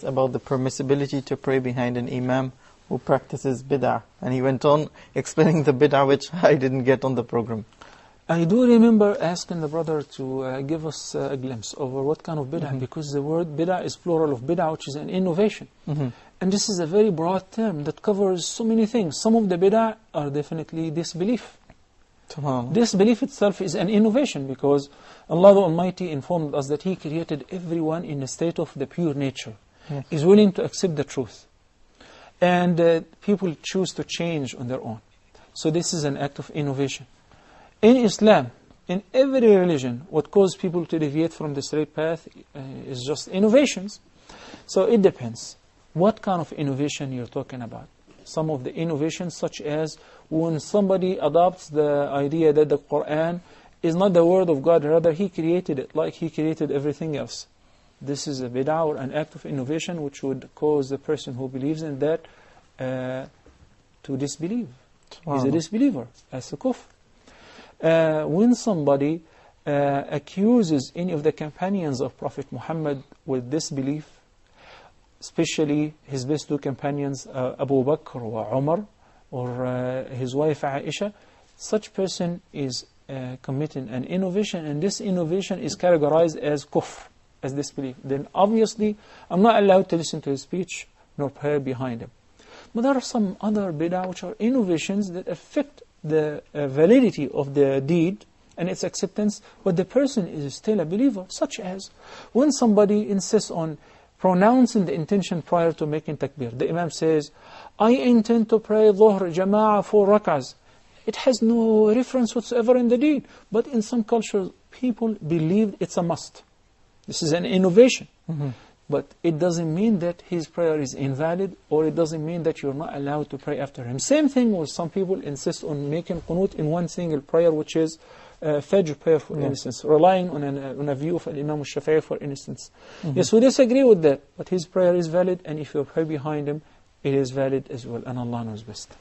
About the permissibility to pray behind an Imam who practices Bida'ah. And he went on explaining the Bida'ah which I didn't get on the program. I do remember asking the brother to give us a glimpse over what kind of Bida'ah, because the word Bida'ah is plural of Bida'ah, which is an innovation. And this is a very broad term that covers so many things. Some of the Bida'ah are definitely disbelief. Disbelief itself is an innovation, because Allah the Almighty informed us that He created everyone in a state of the pure nature. Is willing to accept the truth. And people choose to change on their own. So this is an act of innovation. In Islam, in every religion, what causes people to deviate from the straight path is just innovations. So it depends. What kind of innovation you're talking about? Some of the innovations, such as when somebody adopts the idea that the Quran is not the word of God, rather He created it like He created everything else. This is a bid'ah, or an act of innovation, which would cause the person who believes in that to disbelieve. He's a disbeliever, as a kufr. When somebody accuses any of the companions of Prophet Muhammad with disbelief, especially his best two companions, Abu Bakr or Umar, or his wife Aisha, such person is committing an innovation, and this innovation is categorized as kufr, as disbelief. Then obviously I'm not allowed to listen to his speech nor pray behind him. But there are some other bid'ah which are innovations that affect the validity of the deed and its acceptance, but the person is still a believer, such as when somebody insists on pronouncing the intention prior to making takbir. The Imam says, I intend to pray Dhuhr Jama'ah 4 rak'ahs. It has no reference whatsoever in the deed, but in some cultures people believe it's a must. This is an innovation. But it doesn't mean that his prayer is invalid, or it doesn't mean that you're not allowed to pray after him. Same thing with some people insist on making qunut in one single prayer, which is Fajr prayer, for instance, relying on a view of Imam al-Shafi'i, for instance. Yes, we disagree with that, but his prayer is valid, and if you pray behind him, it is valid as well, and Allah knows best.